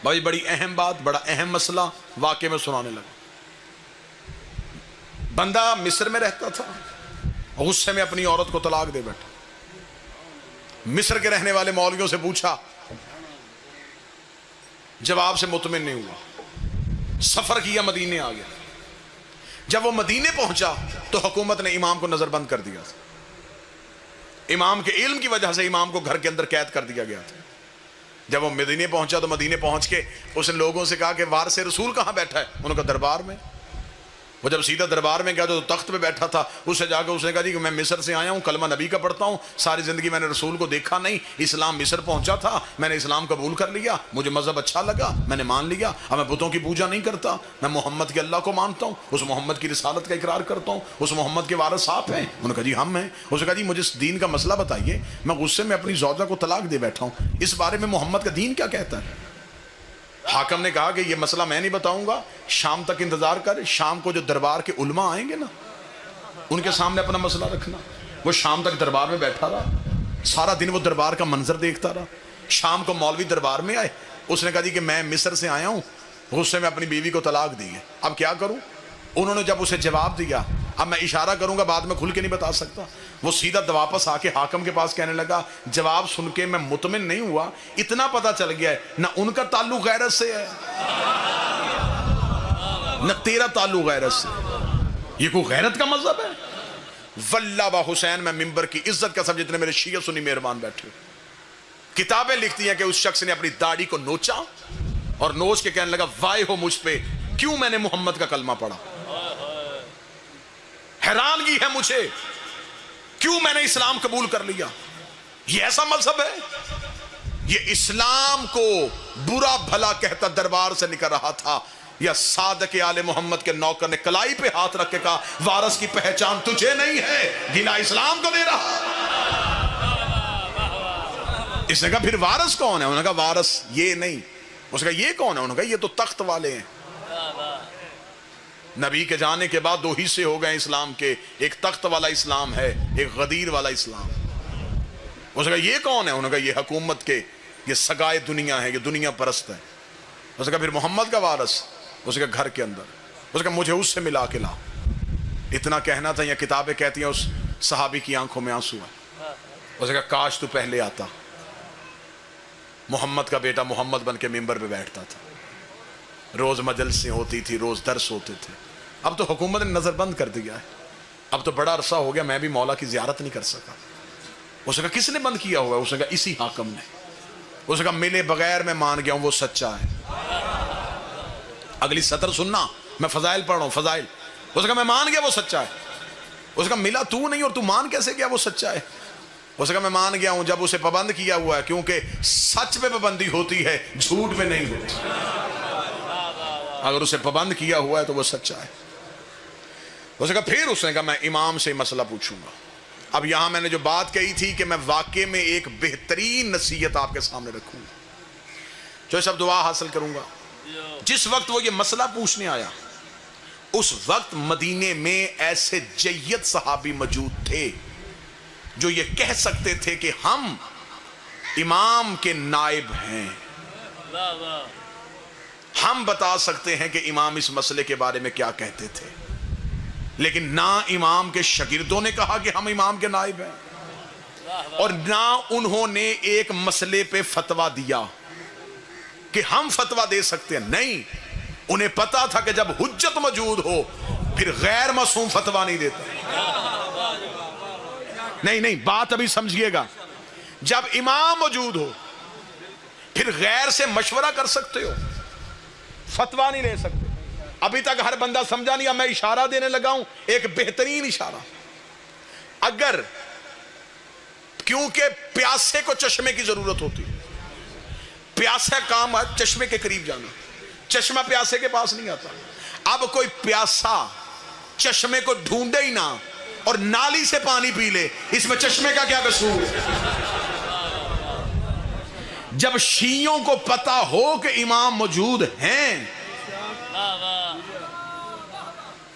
بھائی بڑی اہم بات، بڑا اہم مسئلہ واقعے میں سنانے لگا۔ بندہ مصر میں رہتا تھا، غصے میں اپنی عورت کو طلاق دے بیٹھا۔ مصر کے رہنے والے مولویوں سے پوچھا، جواب سے مطمئن نہیں ہوا، سفر کیا، مدینے آ گیا۔ جب وہ مدینے پہنچا تو حکومت نے امام کو نظر بند کر دیا تھا۔ امام کے علم کی وجہ سے امام کو گھر کے اندر قید کر دیا گیا تھا۔ جب وہ مدینے پہنچا تو مدینے پہنچ کے اس نے لوگوں سے کہا کہ وارث رسول کہاں بیٹھا ہے؟ انہوں نے کہا دربار میں۔ وہ جب سیدھا دربار میں گیا تو تخت پہ بیٹھا تھا، اس سے جا کے اس نے کہا جی کہ میں مصر سے آیا ہوں، کلمہ نبی کا پڑھتا ہوں، ساری زندگی میں نے رسول کو دیکھا نہیں، اسلام مصر پہنچا تھا، میں نے اسلام قبول کر لیا، مجھے مذہب اچھا لگا، میں نے مان لیا، اب میں بتوں کی پوجا نہیں کرتا، میں محمد کے اللہ کو مانتا ہوں، اس محمد کی رسالت کا اقرار کرتا ہوں، اس محمد کے وارث آپ ہیں؟ انہوں نے کہا جی ہم ہیں۔ اس نے کہا جی مجھے اس دین کا مسئلہ بتائیے، میں غصے میں اپنی زوجہ کو طلاق دے بیٹھا ہوں، اس بارے میں محمد کا دین کیا کہتا ہے؟ حاکم نے کہا کہ یہ مسئلہ میں نہیں بتاؤں گا، شام تک انتظار کر، شام کو جو دربار کے علماء آئیں گے نا ان کے سامنے اپنا مسئلہ رکھنا۔ وہ شام تک دربار میں بیٹھا رہا، سارا دن وہ دربار کا منظر دیکھتا رہا۔ شام کو مولوی دربار میں آئے، اس نے کہا جی کہ میں مصر سے آیا ہوں، غصے میں اپنی بیوی کو طلاق دی ہے، اب کیا کروں؟ انہوں نے جب اسے جواب دیا، اب میں اشارہ کروں گا، بعد میں کھل کے نہیں بتا سکتا، وہ سیدھا واپس آ کے حاکم کے پاس کہنے لگا، جواب سن کے میں مطمئن نہیں ہوا، اتنا پتا چل گیا ہے نہ ان کا تعلق غیرت سے ہے نہ تیرا تعلق غیرت سے، یہ کوئی غیرت کا مذہب ہے؟ واللہ با حسین، میں ممبر کی عزت کا سب جتنے میرے شیعہ سنی مہربان بیٹھے، کتابیں لکھتی ہیں کہ اس شخص نے اپنی داڑھی کو نوچا اور نوچ کے کہنے لگا، وائے ہو مجھ پہ، کیوں میں نے محمد کا کلمہ پڑھا، حیرانگی ہے مجھے، کیوں میں نے اسلام قبول کر لیا؟ یہ ایسا مذہب ہے؟ یہ اسلام کو برا بھلا کہتا دربار سے نکل رہا تھا، یا صادق آل محمد کے نوکر نے کلائی پہ ہاتھ رکھ کے کہا، وارث کی پہچان تجھے نہیں ہے، گلا اسلام کو دے رہا۔ اس نے کہا پھر وارث کون ہے؟ انہوں نے کہا وارث یہ نہیں۔ اس نے کہا یہ کون ہے؟ انہوں نے کہا یہ تو تخت والے ہیں۔ نبی کے جانے کے بعد دو حصے ہو گئے اسلام کے، ایک تخت والا اسلام ہے، ایک غدیر والا اسلام۔ اس نے کہا یہ کون ہے؟ انہوں نے کہا یہ حکومت کے، یہ سگائے دنیا ہے، یہ دنیا پرست ہے۔ اس نے کہا پھر محمد کا وارث؟ اس نے کہا گھر کے اندر۔ اس نے کہا مجھے اس سے ملا کے لا۔ اتنا کہنا تھا، یا کتابیں کہتی ہیں اس صحابی کی آنکھوں میں آنسو ہے۔ اس نے کہا کاش تو پہلے آتا، محمد کا بیٹا محمد بن کے ممبر پہ بیٹھتا تھا، روز مجلسیں ہوتی تھی، روز درس ہوتے تھے۔ اب تو حکومت نے نظر بند کر دیا ہے، اب تو بڑا عرصہ ہو گیا میں بھی مولا کی زیارت نہیں کر سکا۔ اس نے کہا کس نے بند کیا ہوا ہے؟ اس نے کہا اسی حاکم نے۔ اس نے کہا ملے بغیر میں مان گیا ہوں وہ سچا ہے۔ اگلی سطر سننا، میں فضائل پڑھ رہا ہوں، فضائل۔ اس نے کہا میں مان گیا وہ سچا ہے۔ اس نے کہا ملا تو نہیں اور تو مان کیسے گیا وہ سچا ہے؟ اس نے کہا میں مان گیا ہوں جب اسے پابند کیا ہوا ہے، کیونکہ سچ پہ پابندی ہوتی ہے، جھوٹ پہ نہیں ہوتی۔ اگر اسے پابند کیا ہوا ہے تو وہ سچا ہے۔ اس نے کہا پھر اس نے کہا میں امام سے مسئلہ پوچھوں گا۔ اب یہاں میں نے جو بات کہی تھی کہ میں واقعے میں ایک بہترین نصیحت آپ کے سامنے رکھوں گا، جو سب دعا حاصل کروں گا۔ جس وقت وہ یہ مسئلہ پوچھنے آیا، اس وقت مدینے میں ایسے جید صحابی موجود تھے جو یہ کہہ سکتے تھے کہ ہم امام کے نائب ہیں، ہم بتا سکتے ہیں کہ امام اس مسئلے کے بارے میں کیا کہتے تھے، لیکن نہ امام کے شاگردوں نے کہا کہ ہم امام کے نائب ہیں، اور نہ انہوں نے ایک مسئلے پہ فتویٰ دیا کہ ہم فتویٰ دے سکتے ہیں۔ نہیں، انہیں پتا تھا کہ جب حجت موجود ہو پھر غیر معصوم فتویٰ نہیں دیتا۔ نہیں، بات ابھی سمجھیے گا، جب امام موجود ہو پھر غیر سے مشورہ کر سکتے ہو، فتویٰ نہیں لے سکتے۔ ابھی تک ہر بندہ سمجھا نہیں، اب میں اشارہ دینے لگا ہوں، ایک بہترین اشارہ۔ اگر کیونکہ پیاسے کو چشمے کی ضرورت ہوتی ہے، پیاسا کام ہے چشمے کے قریب جانا، چشمہ پیاسے کے پاس نہیں آتا۔ اب کوئی پیاسا چشمے کو ڈھونڈے ہی نہ اور نالی سے پانی پی لے، اس میں چشمے کا کیا قصور؟ جب شیعوں کو پتا ہو کہ امام موجود ہیں،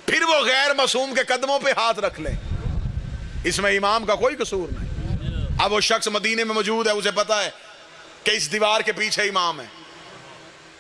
پھر وہ غیر معصوم کے قدموں پہ ہاتھ رکھ لیں، اس میں امام کا کوئی قصور نہیں۔ اب وہ شخص مدینے میں موجود ہے، اسے پتا ہے کہ اس دیوار کے پیچھے امام ہے،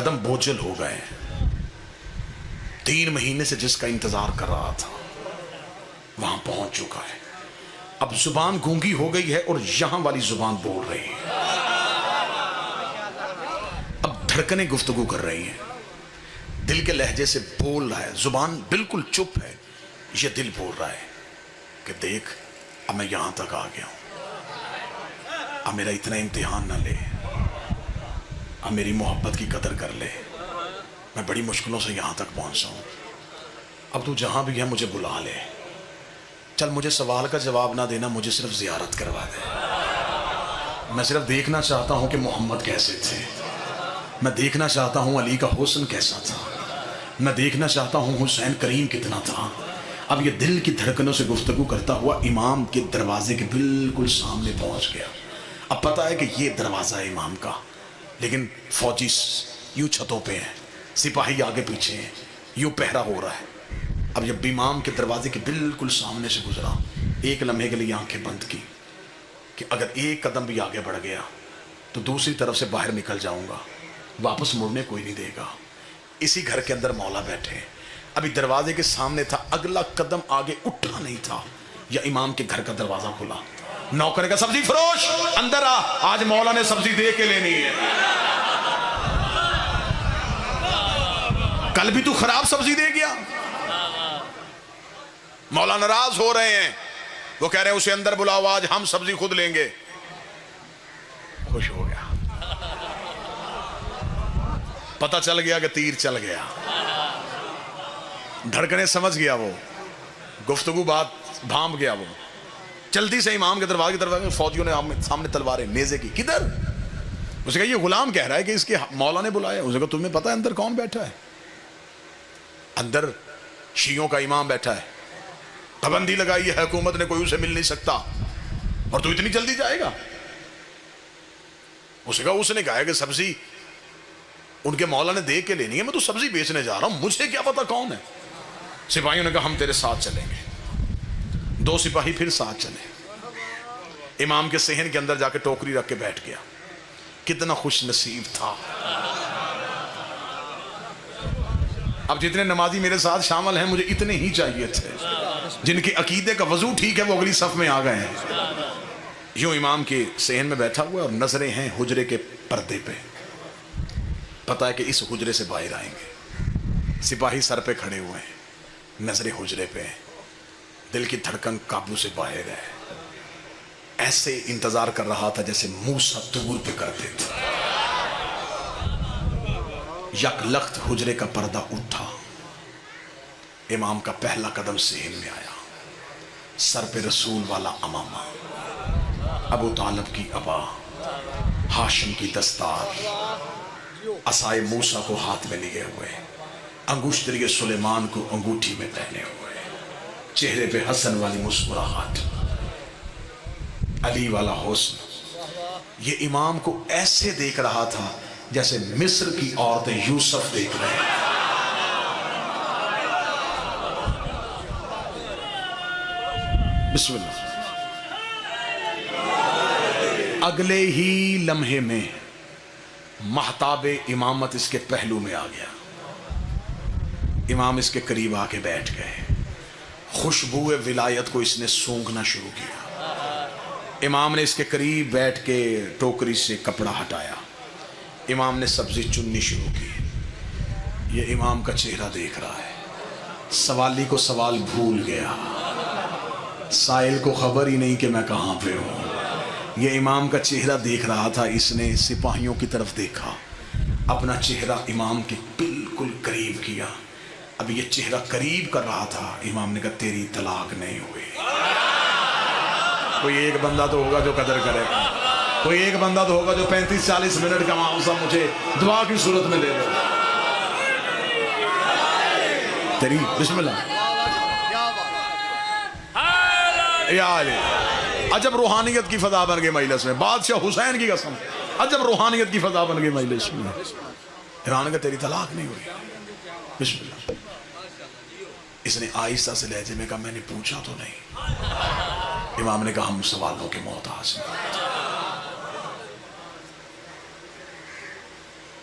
قدم بوجھل ہو گئے. 3 مہینے سے جس کا انتظار کر رہا تھا وہاں پہنچ چکا ہے. اب زبان گونگی ہو گئی ہے اور یہاں والی زبان بول رہی ہے. اب دھڑکنیں گفتگو کر رہی ہیں, دل کے لہجے سے بول رہا ہے. زبان بالکل چپ ہے, یہ دل بول رہا ہے کہ دیکھ اب میں یہاں تک آ گیا ہوں, اب میرا اتنا امتحان نہ لے, اب میری محبت کی قدر کر لے. میں بڑی مشکلوں سے یہاں تک پہنچا ہوں, اب تو جہاں بھی ہے مجھے بلا لے. چل مجھے سوال کا جواب نہ دینا, مجھے صرف زیارت کروا دے. میں صرف دیکھنا چاہتا ہوں کہ محمد کیسے تھے, میں دیکھنا چاہتا ہوں علی کا حسن کیسا تھا, میں دیکھنا چاہتا ہوں حسین کریم کتنا تھا. اب یہ دل کی دھڑکنوں سے گفتگو کرتا ہوا امام کے دروازے کے بالکل سامنے پہنچ گیا. اب پتا ہے کہ یہ دروازہ ہے امام کا, لیکن فوجی یوں چھتوں پہ ہیں, سپاہی آگے پیچھے ہیں, یوں پہرا ہو رہا ہے. اب جب امام کے دروازے کے بالکل سامنے سے گزرا, ایک لمحے کے لیے آنکھیں بند کی کہ اگر ایک قدم بھی آگے بڑھ گیا تو دوسری طرف سے باہر نکل جاؤں گا, واپس مڑنے کوئی نہیں دے گا. اسی گھر کے اندر مولا بیٹھے, ابھی دروازے کے سامنے تھا, اگلا قدم آگے اٹھا نہیں تھا یا امام کے گھر کا دروازہ کھلا. نوکر کا سبزی فروش اندر آ, آج مولا نے سبزی دے کے لینی ہے. کل بھی تو خراب سبزی دے گیا. مولا ناراض ہو رہے ہیں, وہ کہہ رہے ہیں اسے اندر بلاؤ, آج ہم سبزی خود لیں گے. خوش ہو گیا, پتہ چل گیا کہ تیر چل گیا. دھڑکنے سمجھ گیا, وہ گفتگو بات بھام گیا. وہ جلدی سے امام کے دروازے کی طرف, فوجیوں نے سامنے تلواریں نیزے کی. کدھر؟ اسے کہا یہ غلام کہہ رہا ہے کہ اس کے مولا نے بلایا. اسے کہا تمہیں پتہ ہے اندر کون بیٹھا ہے؟ اندر شیعوں کا امام بیٹھا ہے, پابندی لگائی ہے حکومت نے, کوئی اسے مل نہیں سکتا, اور تو اتنی جلدی جائے گا؟ اسے کہا اس نے کہا ہے کہ سبزی ان کے مولا نے دے کے لینی ہے, میں تو سبزی بیچنے جا رہا ہوں, مجھے کیا پتا کون ہے. سپاہیوں نے کہا ہم تیرے ساتھ چلیں گے. 2 سپاہی پھر ساتھ چلے. امام کے صحن کے اندر جا کے ٹوکری رکھ کے بیٹھ گیا. کتنا خوش نصیب تھا. اب جتنے نمازی میرے ساتھ شامل ہیں مجھے اتنے ہی چاہیے تھے, جن کے عقیدے کا وضو ٹھیک ہے وہ اگلی صف میں آ گئے ہیں. یوں امام کے صحن میں بیٹھا ہوا اور نظریں ہیں حجرے کے پردے پہ. پتہ ہے کہ اس حجرے سے باہر آئیں گے. سپاہی سر پہ کھڑے ہوئے ہیں, نظریں حجرے پہ ہیں, دل کی دھڑکن قابو سے باہر ہے. ایسے انتظار کر رہا تھا جیسے موسیٰ طور پہ کرتے تھے. یک لخت حجرے کا پردہ اٹھا, امام کا پہلا قدم صحن میں آیا. سر پہ رسول والا امامہ, ابو طالب کی ابا, ہاشم کی دستار, عصائے موسیٰ کو ہاتھ میں لیے ہوئے, انگشتری سلیمان کو انگوٹھی میں پہنے ہوئے, چہرے پہ حسن والی مسکراہٹ, علی والا حسن. یہ امام کو ایسے دیکھ رہا تھا جیسے مصر کی عورتیں یوسف دیکھ رہے ہیں. بسم اللہ. اگلے ہی لمحے میں مہتاب امامت اس کے پہلو میں آ گیا. امام اس کے قریب آ کے بیٹھ گئے. خوشبو ولایت کو اس نے سونگھنا شروع کیا. امام نے اس کے قریب بیٹھ کے ٹوکری سے کپڑا ہٹایا. امام نے سبزی چننی شروع کی. یہ امام کا چہرہ دیکھ رہا ہے. سوالی کو سوال بھول گیا, سائل کو خبر ہی نہیں کہ میں کہاں پہ ہوں. یہ امام کا چہرہ دیکھ رہا تھا. اس نے سپاہیوں کی طرف دیکھا, اپنا چہرہ امام کے بالکل قریب کیا. اب یہ چہرہ قریب کر رہا تھا. امام نے کہا تیری طلاق نہیں ہوئی. کوئی ایک بندہ تو ہوگا جو قدر کرے گا, کوئی ایک بندہ تو ہوگا جو 35-40 منٹ کا معاوضہ مجھے دعا کی صورت میں دے دے. تیری بسم اللہ. یا علی, عجب روحانیت کی فضا بن گئی مجلس میں. بادشاہ حسین کی قسم, عجب روحانیت کی فضا بن گئی مجلس میں. ایران کا تیری طلاق نہیں ہوئی. بسم اللہ. اس نے آہستہ سے لہجے میں کہا میں نے پوچھا تو نہیں. امام نے کہا ہم سوالوں کے محتاج ہیں.